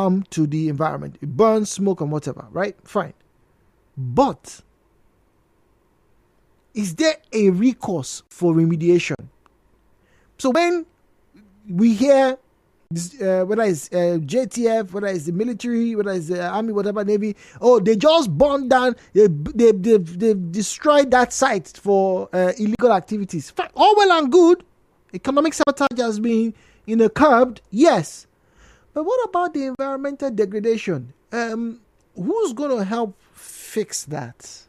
harm to the environment. It burns smoke and whatever, right? Fine. But is there a recourse for remediation? So when we hear this, whether it's JTF, whether it's the military, whether it's the army, whatever, navy, they just burned down, they've destroyed that site for illegal activities. All well and good. Economic sabotage has been curbed, yes. But what about the environmental degradation? Who's going to help fix that?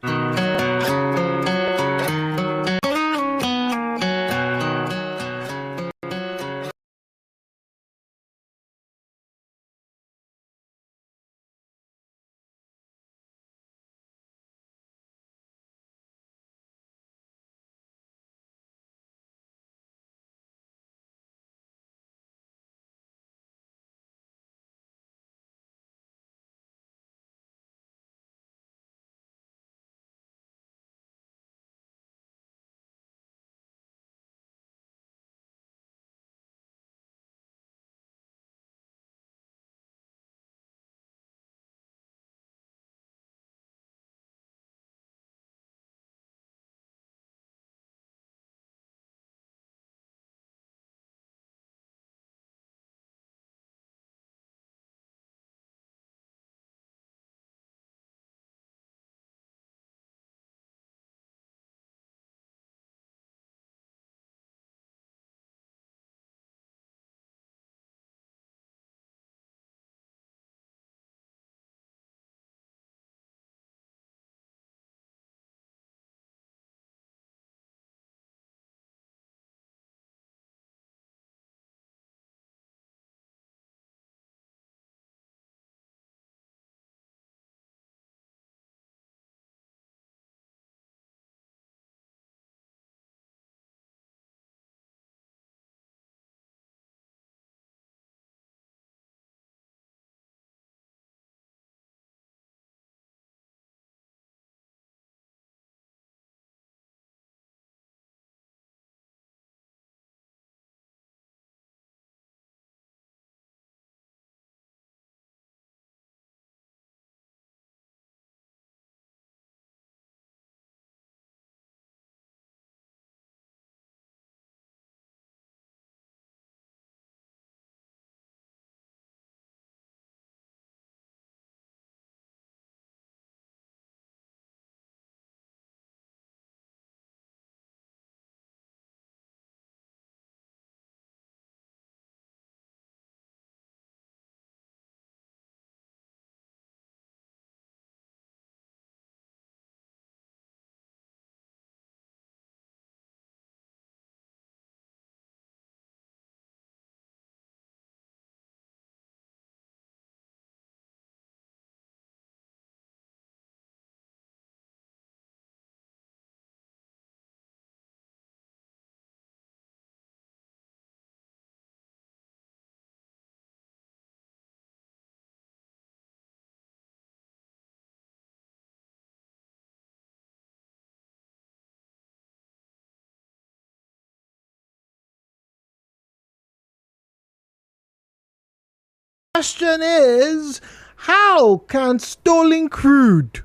Question is, how can stolen crude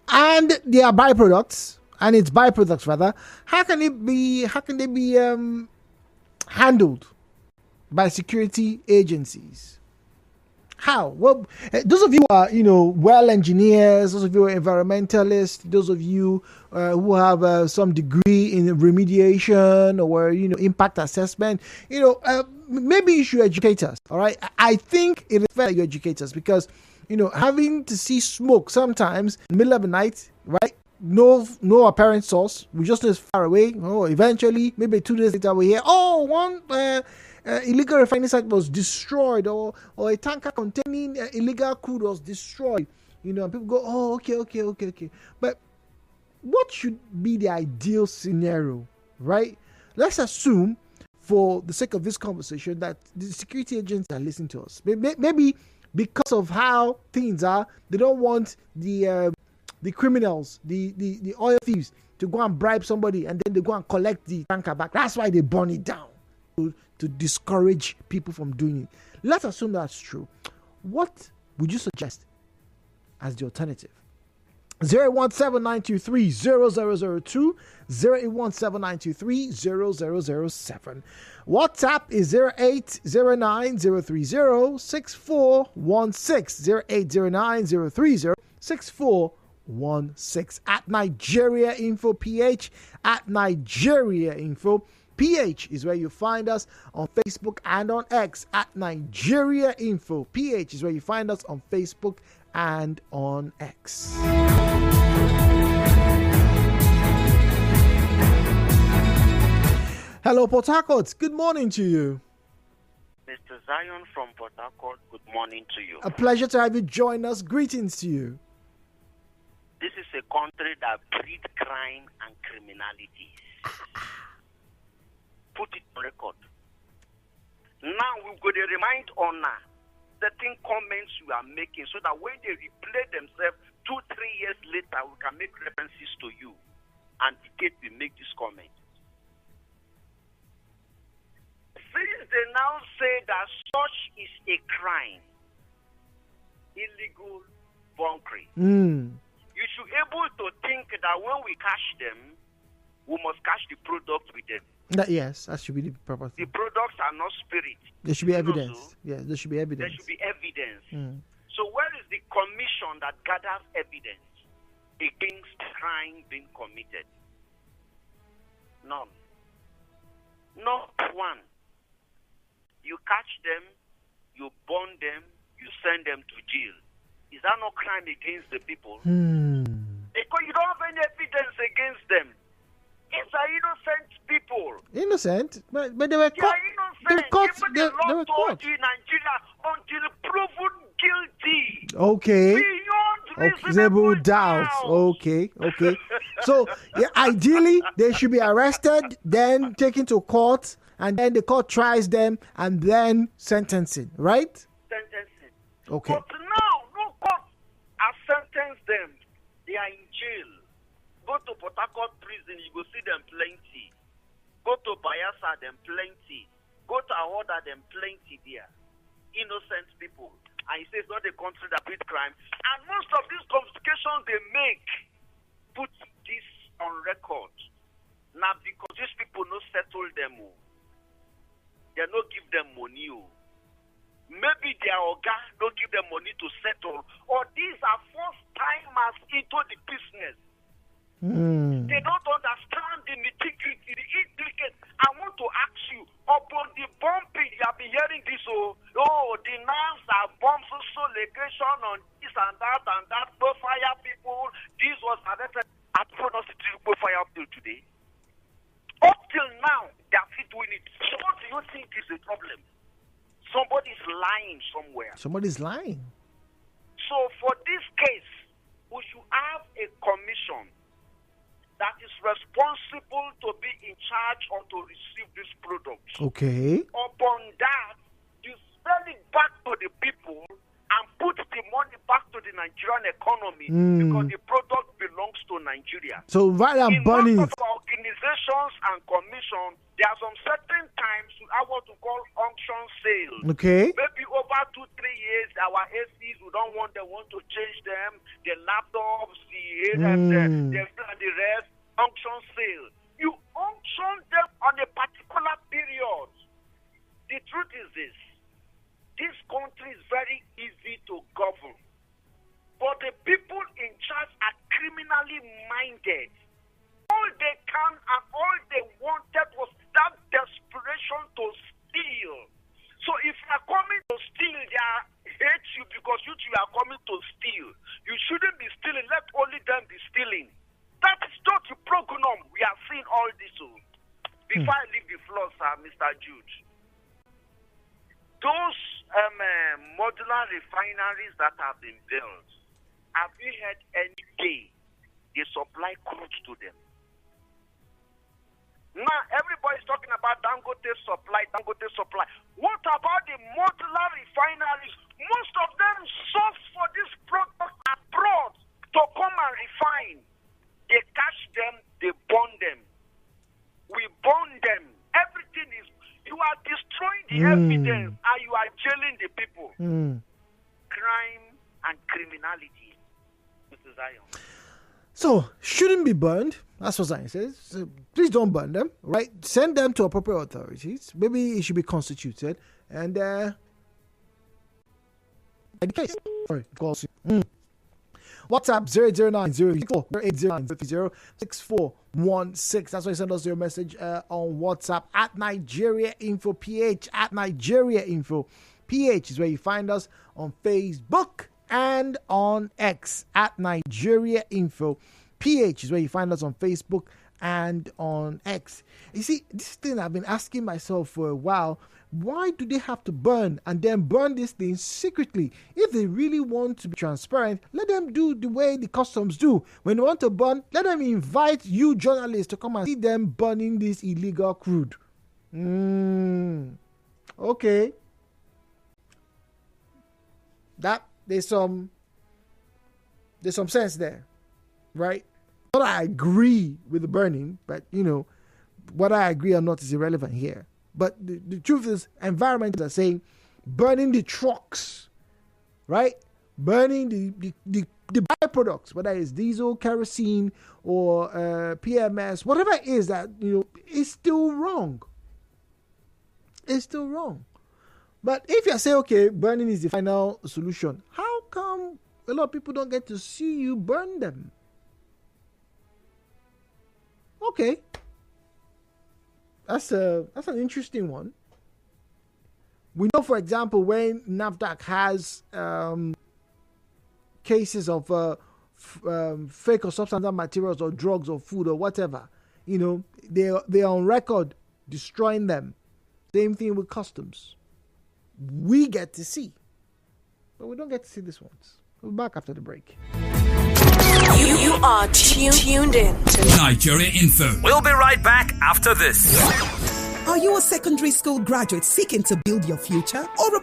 and their byproducts, and its byproducts rather, how can they be handled by security agencies? How? Well, those of you who are, well engineers, those of you who are environmentalists, those of you who have some degree in remediation or, impact assessment, maybe you should educate us. All right. I think it is fair that you educate us because, having to see smoke sometimes in the middle of the night, right? No apparent source. We just know it's far away. Eventually, maybe 2 days later, we hear, one illegal refining site was destroyed, or a tanker containing illegal crude was destroyed. And people go, okay. But what should be the ideal scenario, right? Let's assume, for the sake of this conversation, that the security agents are listening to us. Maybe because of how things are, they don't want the criminals, the oil thieves, to go and bribe somebody and then they go and collect the tanker back. That's why they burn it down, to discourage people from doing it. let's assume that's true. What would you suggest as the alternative? 08179230002, 08179230007. WhatsApp is 08090306416, 08090306416. At Nigeriainfo PH, at Nigeriainfo PH is where you find us on Facebook and on X. At Nigeriainfo PH is where you find us on Facebook and on X. Hello, Port Harcourt. Good morning to you. Mr. Zion from Port Harcourt, good morning to you. A pleasure to have you join us. Greetings to you. This is a country that breeds crime and criminality. Put it on record. Now we're going to remind honor certain comments you are making so that when they replay themselves 2-3 years later, we can make references to you and the date we make this comment. Since they now say that such is a crime, illegal bunkering, you should be able to think that when we catch them, we must catch the product with them. Yes, that should be the purpose. The products are not spirit. There should be evidence. Yes, there should be evidence. There should be evidence. So where is the commission that gathers evidence against crime being committed? None. Not one. You catch them, you burn them, you send them to jail. Is that not crime against the people? Because you don't have any evidence against them. It's innocent people. Innocent? But they were caught. They are innocent. They were caught. In Nigeria until proven guilty. Okay. Beyond reasonable doubt. Okay. So, ideally, they should be arrested, then taken to court, and then the court tries them, and then sentencing, right? Sentencing. Okay. But now, no court has sentenced them. They are in jail. Go to Port Harcourt prison, you go see them plenty. Go to Bayelsa, them plenty. Go to Awoda, them plenty there. Innocent people. And he says not a country that breeds crime. And most of these confiscations they make, put this on record. Now because these people no settle them. They no give them money. Maybe their oga don't give them money to settle. Or these are first timers into the business. They don't understand the nitty-gritty, the intricate. I want to ask you, upon the bombing, you have been hearing this, the NAMs are bombs, so location on this and that, go fire people, this was arrested. I don't know if go fire up till today. Up till now, they are still doing it. So what do you think is the problem? Somebody's lying somewhere. Somebody's lying. So for this case, we should have a commission that is responsible to be in charge or to receive these products. Okay. Upon that, you sell it back to the people and put the money back to the Nigerian economy because the product belongs to Nigeria. So rather than burning it. In most of our organizations and commission, there are some certain times we have what we call auction sales. Okay. Maybe over 2-3 years, our ACs, we don't want to change them, the laptops, the rest, auction sale. You auction them on a particular period. The truth is this country is very easy to govern. But the people in charge are criminally minded. All they can and all they wanted was that desperation to steal. So if you are coming to steal, they hate you because you are coming to steal. You shouldn't be stealing. Let only them be stealing. That is not the program. We are seeing all this. Before I leave the floor, sir, Mr. Jude, those modular refineries that have been built, have you heard any day they supply crude to them? Now, everybody's talking about Dangote supply. What about the modular refineries? Most of them source for this product abroad to come and refine. They catch them, they burn them. We burn them. Everything is, you are destroying the evidence and you are jailing the people. Crime and criminality. Mr. Zion. So, shouldn't be burned. That's what science says. So please don't burn them, right? Send them to appropriate authorities. Maybe it should be constituted. And, the case. Sorry, calls you. WhatsApp 0090480906416. That's why you send us your message on WhatsApp at Nigeriainfo PH. At Nigeriainfo PH is where you find us on Facebook and on X. At Nigeriainfo PH is where you find us on Facebook and on X. You see, this thing I've been asking myself for a while. Why do they have to burn and then burn these things secretly? If they really want to be transparent, let them do the way the customs do. When they want to burn, let them invite you journalists to come and see them burning this illegal crude. Okay. That there's some sense there, right? But I agree with the burning, but what I agree or not is irrelevant here. But the truth is, environmentalists are saying burning the trucks, right? Burning the byproducts, whether it's diesel, kerosene, or PMS, whatever it is that, is still wrong. It's still wrong. But if you say, okay, burning is the final solution, how come a lot of people don't get to see you burn them? Okay. That's an interesting one. We know, for example, when NAFDAC has cases of fake or substandard materials or drugs or food or whatever, they're on record destroying them. Same thing with customs. We get to see, but we don't get to see these ones. We'll be back after the break. You are tuned in to Nigeriainfo. We'll be right back after this. Are you a secondary school graduate seeking to build your future, or a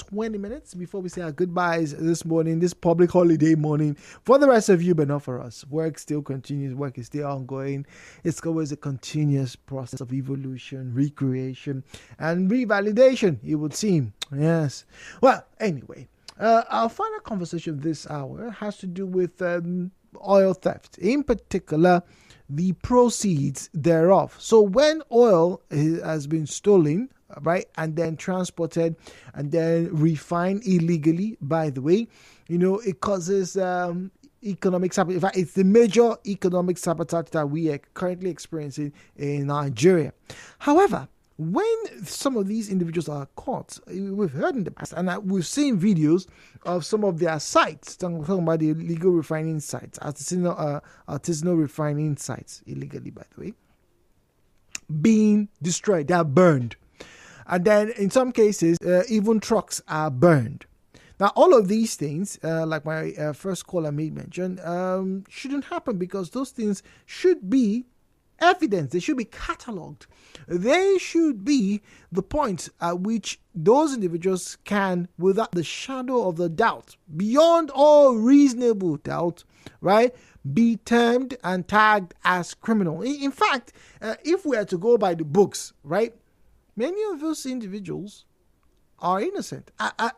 20 minutes before we say our goodbyes this morning, this public holiday morning. For the rest of you, but not for us. Work still continues. Work is still ongoing. It's always a continuous process of evolution, recreation, and revalidation, it would seem. Yes. Well, anyway, our final conversation this hour has to do with oil theft. In particular, the proceeds thereof. So when oil has been stolen, right, and then transported and then refined illegally, by the way, it causes economic sabotage. In fact, it's the major economic sabotage that we are currently experiencing in Nigeria. However, when some of these individuals are caught, we've heard in the past, and we've seen videos of some of their sites, talking about the illegal refining sites, artisanal refining sites, illegally, by the way, being destroyed. They are burned. And then in some cases, even trucks are burned. Now, all of these things, like my first caller made mention, shouldn't happen, because those things should be evidence. They should be catalogued. They should be the point at which those individuals can, without the shadow of the doubt, beyond all reasonable doubt, right, be termed and tagged as criminal. In fact, if we are to go by the books, right, many of those individuals are innocent.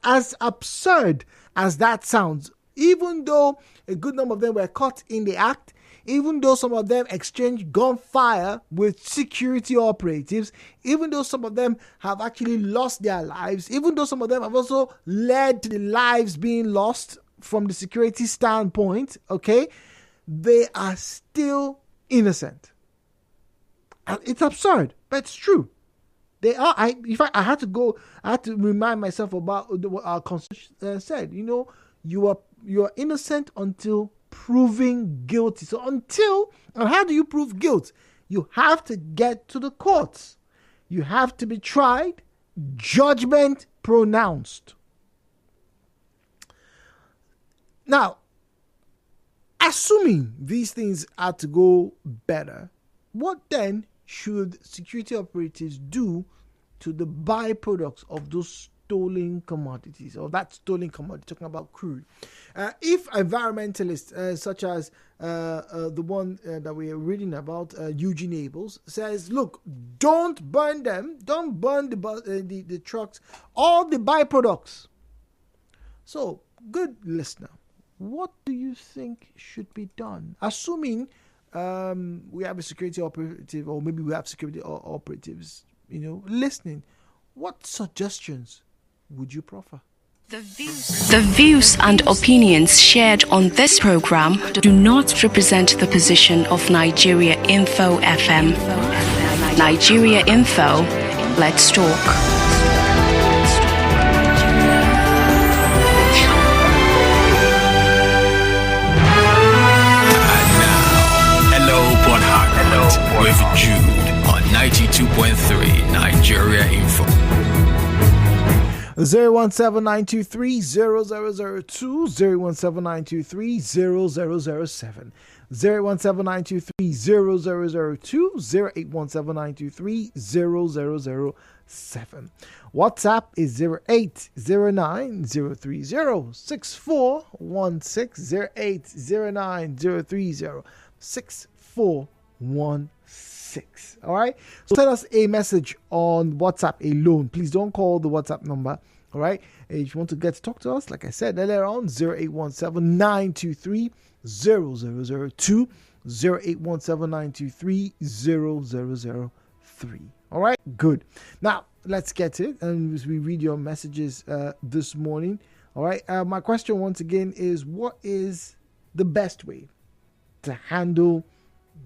As absurd as that sounds, even though a good number of them were caught in the act, even though some of them exchanged gunfire with security operatives, even though some of them have actually lost their lives, even though some of them have also led to the lives being lost from the security standpoint, okay, they are still innocent. And it's absurd, but it's true. They are. In fact, I had to remind myself about what our constitution said. You are innocent until proven guilty. So and how do you prove guilt? You have to get to the courts. You have to be tried, judgment pronounced. Now, assuming these things are to go better, what then should security operatives do to the byproducts of those stolen commodities, or that stolen commodity, talking about crude? If environmentalists such as the one that we are reading about, Eugene Abels, says, look, don't burn them, don't burn the trucks, all the byproducts. So, good listener, what do you think should be done? Assuming we have a security operative, or maybe we have security operatives, listening, what suggestions would you proffer? The views and opinions shared on this program do not represent the position of Nigeriainfo FM. Nigeriainfo, let's talk. With Jude on 92.3 Nigeriainfo. 017-923-0002, 017-923-0007, 017-923-0002, 0817923-0007. WhatsApp is 0809-030-6416, 0809-030-6416. All right, so send us a message on WhatsApp alone. Please don't call the WhatsApp number. All right, if you want to get to talk to us, like I said earlier on, 0817-923-0002, 0817-923-0003. All right, good. Now let's get it, and as we read your messages this morning. All right, my question once again is, what is the best way to handle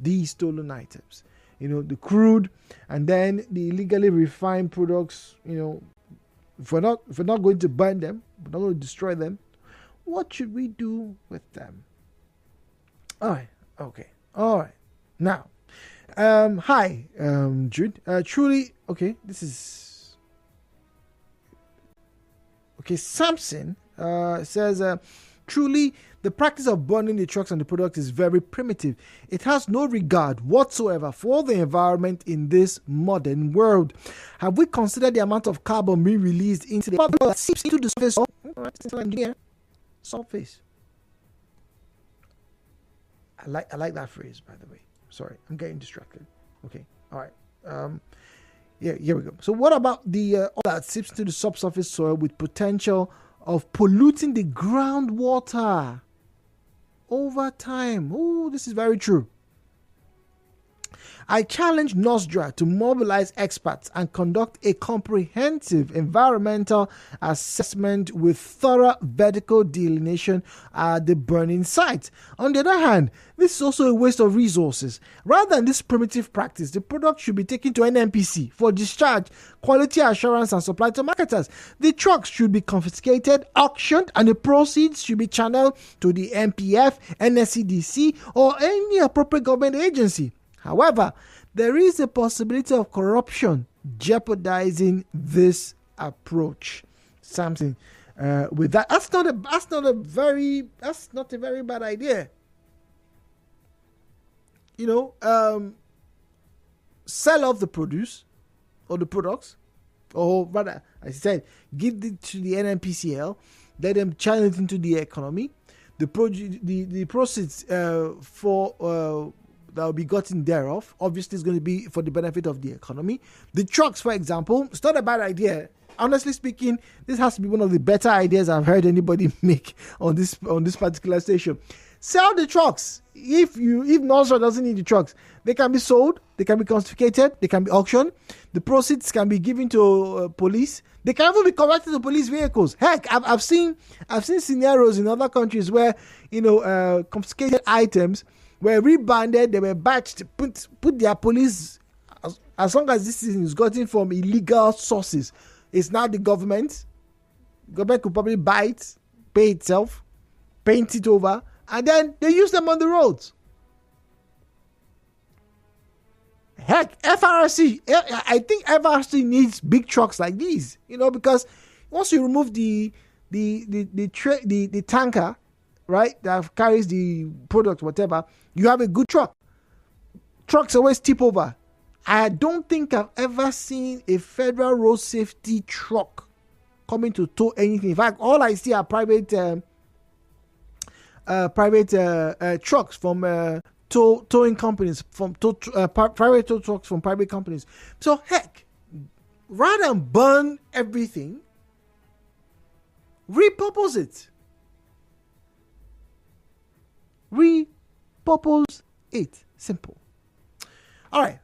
these stolen items? The crude, and then the illegally refined products. If we're not going to burn them, we're not going to destroy them, what should we do with them? All right, okay, all right. Now, hi, Jude. Truly, okay. This is okay. Samson says, Truly, the practice of burning the trucks and the product is very primitive. It has no regard whatsoever for the environment in this modern world. Have we considered the amount of carbon being released into the air that seeps into the surface? I like that phrase, by the way. Sorry, I'm getting distracted. Okay, all right. Yeah, here we go. So what about the all that seeps into the subsurface soil with potential of polluting the groundwater over time? Oh, this is very true. I challenge NOSDRA to mobilize experts and conduct a comprehensive environmental assessment with thorough vertical delineation at the burning site. On the other hand, this is also a waste of resources. Rather than this primitive practice, the product should be taken to NNPC for discharge, quality assurance, and supply to marketers. The trucks should be confiscated, auctioned, and the proceeds should be channeled to the MPF, NSCDC, or any appropriate government agency. However, there is a possibility of corruption jeopardizing this approach. Something with that. That's not a very bad idea. Sell off the produce or the products, or rather, I said, give it to the NNPCL, let them channel it into the economy. The proceeds for that will be gotten thereof, obviously, is going to be for the benefit of the economy. The trucks, for example, it's not a bad idea. Honestly speaking, this has to be one of the better ideas I've heard anybody make on this particular station. Sell the trucks. If NOSRA doesn't need the trucks, they can be sold, they can be confiscated, they can be auctioned. The proceeds can be given to police. They can even be converted to police vehicles. Heck, I've seen scenarios in other countries where confiscated items were rebanded, they were batched, put their police, as long as this is gotten from illegal sources, it's now the government. Government could probably buy it, pay itself, paint it over, and then they use them on the roads. Heck, FRC, I think FRC needs big trucks like these, because once you remove the tanker, right, that carries the product, whatever, you have a good truck. Trucks always tip over. I don't think I've ever seen a federal road safety truck coming to tow anything. In fact, all I see are private trucks from towing companies, private tow trucks from private companies. So heck, rather than burn everything, repurpose it. Repurpose it. Simple. All right.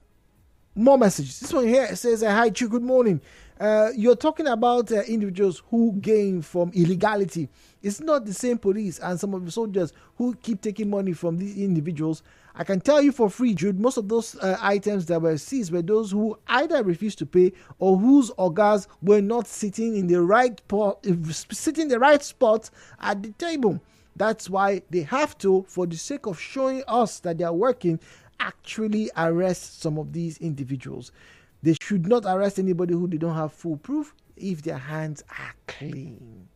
More messages. This one here says, hi, Chu, good morning. You're talking about individuals who gain from illegality. It's not the same police and some of the soldiers who keep taking money from these individuals. I can tell you for free, Jude, most of those items that were seized were those who either refused to pay or whose organs were not sitting in the right spot at the table. That's why they have to, for the sake of showing us that they are working, actually arrest some of these individuals. They should not arrest anybody who they don't have full proof if their hands are clean.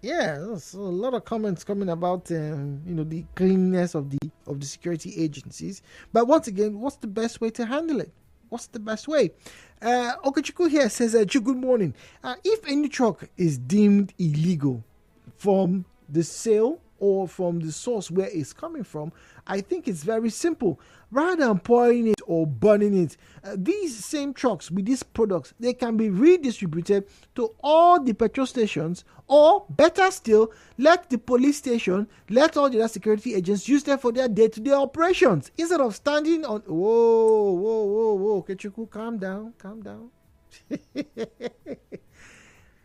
Yeah, there's a lot of comments coming about the cleanliness of the security agencies. But once again, what's the best way to handle it? What's the best way? Okechukwu here says, good morning. If any truck is deemed illegal from the sale or from the source where it's coming from, I think it's very simple. Rather than pouring it or burning it, these same trucks with these products, they can be redistributed to all the petrol stations, or better still, let the police station, let all the other security agents use them for their day-to-day operations instead of standing on. Whoa, Kechuku, calm down.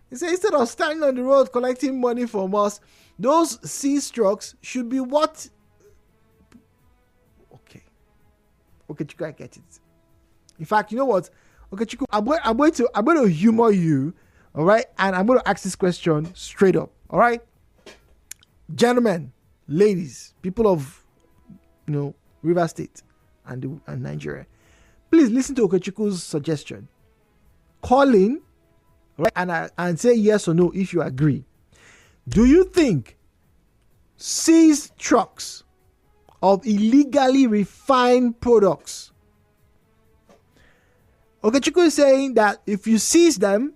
He said, instead of standing on the road collecting money from us, those seized trucks should be what? Okay, Chiku, I get it. In fact, you know what? Okay, Chiku, I'm going to humor you, all right? And I'm going to ask this question straight up, all right? Gentlemen, ladies, people of, River State and Nigeria, please listen to Okechukwu's suggestion. Call in right? And say yes or no if you agree. Do you think seized trucks of illegally refined products? Okechukwu is saying that if you seize them,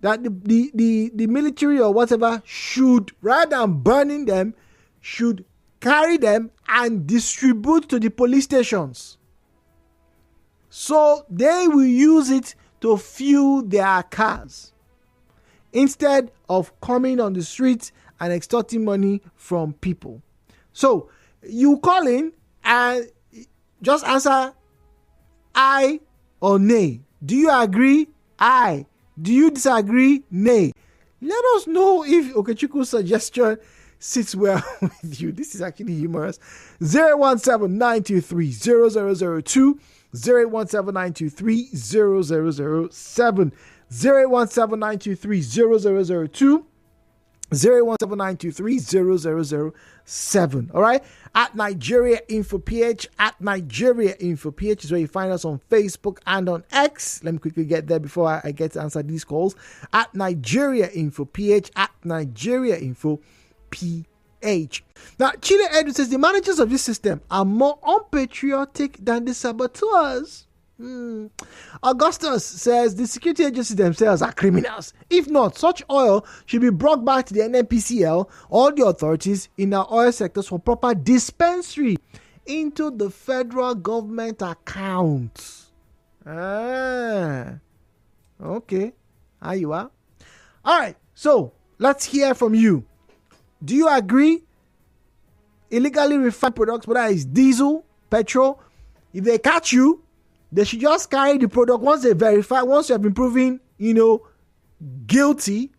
that the military or whatever should, rather than burning them, should carry them and distribute to the police stations. So they will use it to fuel their cars instead of coming on the streets and extorting money from people. So you call in and just answer aye or nay. Do you agree? Aye. Do you disagree? Nay. Let us know if Okechukwu's suggestion sits well with you. This is actually humorous. 017-923-0002, 017-923-0007, 017-923-0002, 017-923-0007. All right. At Nigeriainfo PH, at Nigeriainfo PH is where you find us on Facebook and on X. Let me quickly get there before I get to answer these calls. At Nigeriainfo PH, at Nigeriainfo PH. Now, Chile Edu says the managers of this system are more unpatriotic than the saboteurs. Augustus says the security agencies themselves are criminals. If not, such oil should be brought back to the NNPCL or the authorities in our oil sectors for proper dispensary into the federal government accounts. Okay. Here you are. All right. So let's hear from you. Do you agree? Illegally refined products, whether it's diesel, petrol, if they catch you, they should just carry the product. Once they verify, once you have been proven, guilty,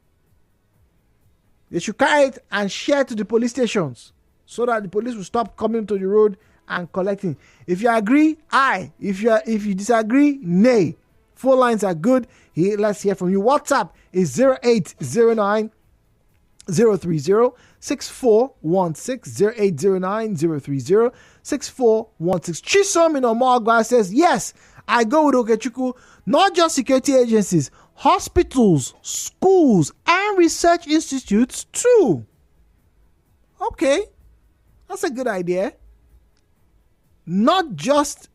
they should carry it and share to the police stations so that the police will stop coming to the road and collecting. If you agree, aye. If you disagree, nay. 4 lines are good. Here, let's hear from you. WhatsApp is 0809 030 6416 0809 030 6416. Chisom in Omagwa says, yes, I go with Okechukwu. Not just security agencies, hospitals, schools, and research institutes too. Okay, that's a good idea. Not just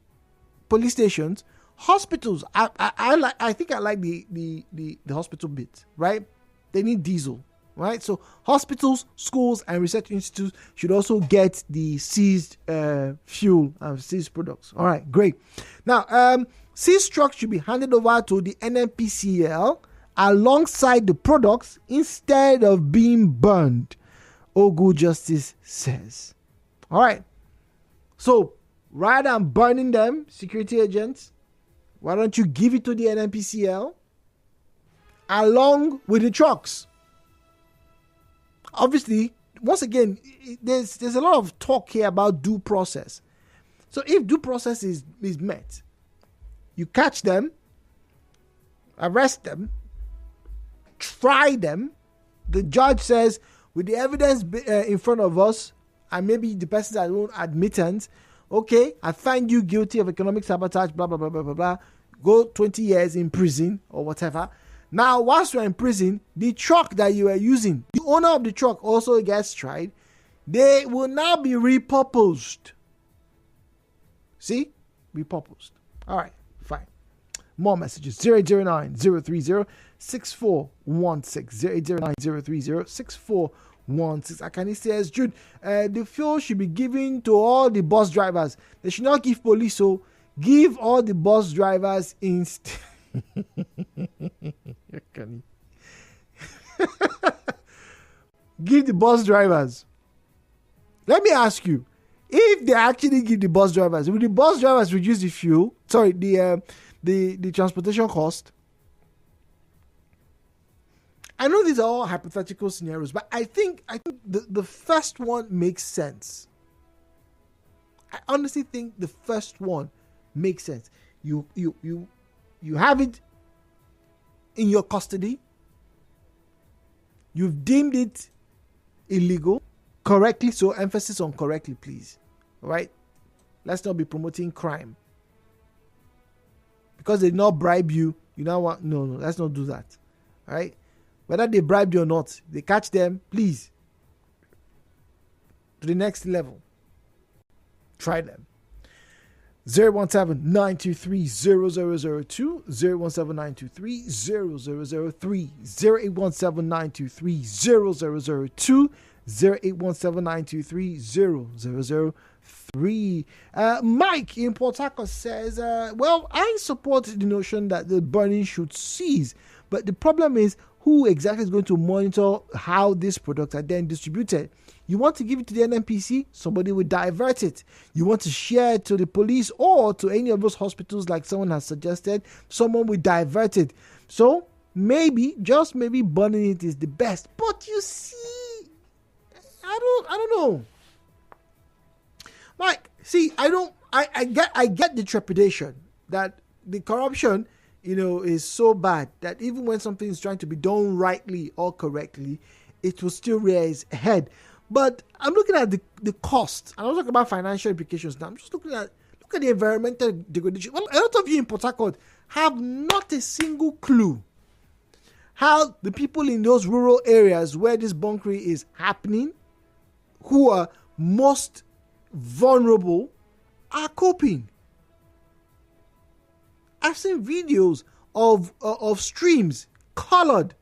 police stations, hospitals. I think I like the hospital bit, right? They need diesel. Right, so hospitals, schools, and research institutes should also get the seized fuel and seized products. All right, great. Now, seized trucks should be handed over to the NNPCL alongside the products instead of being burned, Ogu Justice says. All right, so rather than burning them, security agents, why don't you give it to the NNPCL along with the trucks? Obviously, once again, there's a lot of talk here about due process. So if due process is met, you catch them, arrest them, try them. The judge says, with the evidence in front of us, and maybe the person's own admittance, okay, I find you guilty of economic sabotage, blah, blah, blah, blah, blah, blah. Go 20 years in prison or whatever. Now, whilst you're in prison, the truck that you are using, the owner of the truck also gets tried. They will now be repurposed. See? Repurposed. All right, fine. More messages. 009 030 6416. 009 030 6416. Akani says, Jude, the fuel should be given to all the bus drivers. They should not give police, so give all the bus drivers instead. Give the bus drivers. Let me ask you, if they actually give the bus drivers, will the bus drivers reduce the fuel? Sorry, the transportation cost? I know these are all hypothetical scenarios, but I think the first one makes sense. I honestly think the first one makes sense. You have it in your custody. You've deemed it illegal correctly. So emphasis on correctly, please. All right? Let's not be promoting crime. Because they did not bribe you, You know what? No, let's not do that. All right? Whether they bribed you or not, they catch them, please. To the next level. Try them. 017-923-0002, 017-923-0003, 0817923-0002, 0817923-0003. Mike in Port Harcourt says, well, I support the notion that the burning should cease, but the problem is who exactly is going to monitor how these products are then distributed. You want to give it to the NNPC, somebody will divert it. You want to share it to the police or to any of those hospitals like someone has suggested, someone will divert it. So maybe, just maybe burning it is the best. But you see, I don't know. Like, see, I get the trepidation that the corruption, is so bad that even when something is trying to be done rightly or correctly, it will still rear its head. But I'm looking at the cost. I'm not talking about financial implications now. I'm just looking at the environmental degradation. Well, a lot of you in Port Harcourt have not a single clue how the people in those rural areas where this bunkery is happening, who are most vulnerable, are coping. I've seen videos of streams colored.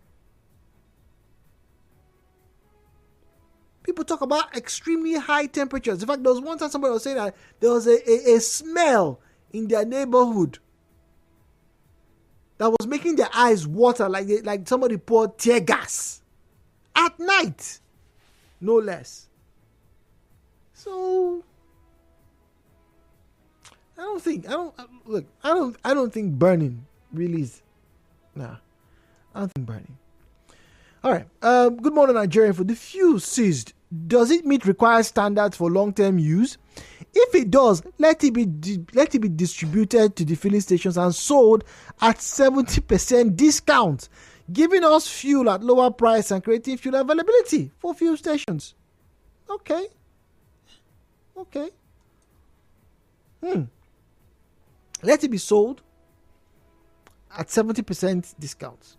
People talk about extremely high temperatures. In fact, there was one time somebody was saying that there was a smell in their neighborhood that was making their eyes water like somebody poured tear gas at night, no less. So I don't think burning really is. Nah, I don't think burning. All right. Good morning, Nigeriainfo. The fuel seized, does it meet required standards for long-term use? If it does, let it be distributed to the filling stations and sold at 70% discount, giving us fuel at lower price and creating fuel availability for fuel stations. Okay. Let it be sold at 70% discounts.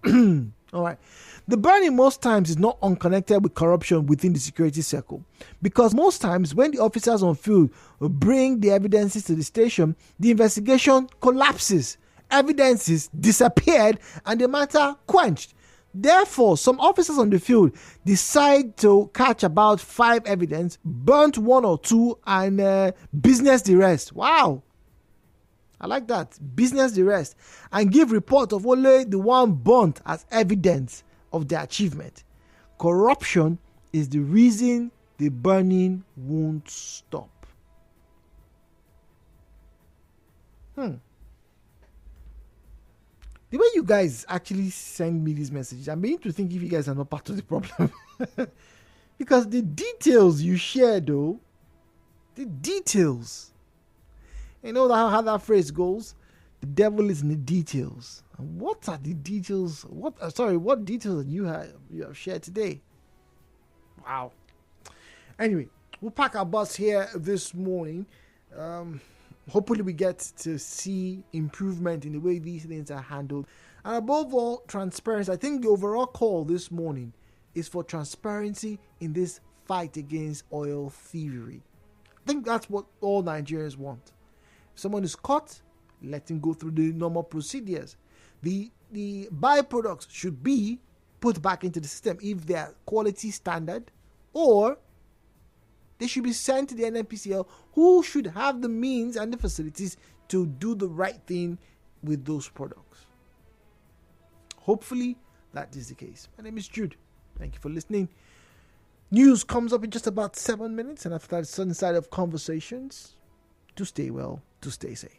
All right. The burning most times is not unconnected with corruption within the security circle, because most times when the officers on field bring the evidences to the station, the investigation collapses, evidences disappeared, and the matter quenched. Therefore, some officers on the field decide to catch about 5 evidence, burnt 1 or 2, and business the rest. Wow. I like that. Business the rest. And give report of only the one burnt as evidence of their achievement. Corruption is the reason the burning won't stop. The way you guys actually send me these messages, I'm beginning to think if you guys are not part of the problem. Because the details you share, though, the details. You know how that phrase goes? The devil is in the details. And what are the details? What details you have shared today? Wow. Anyway, we'll pack our bus here this morning. Hopefully we get to see improvement in the way these things are handled. And above all, transparency. I think the overall call this morning is for transparency in this fight against oil thievery. I think that's what all Nigerians want. If someone is caught, let him go through the normal procedures. The byproducts should be put back into the system if they are quality standard, or they should be sent to the NNPCL, who should have the means and the facilities to do the right thing with those products. Hopefully that is the case. My name is Jude. Thank you for listening. News comes up in just about 7 minutes, and after that, Sunny Side of Conversations. To stay well, to stay safe.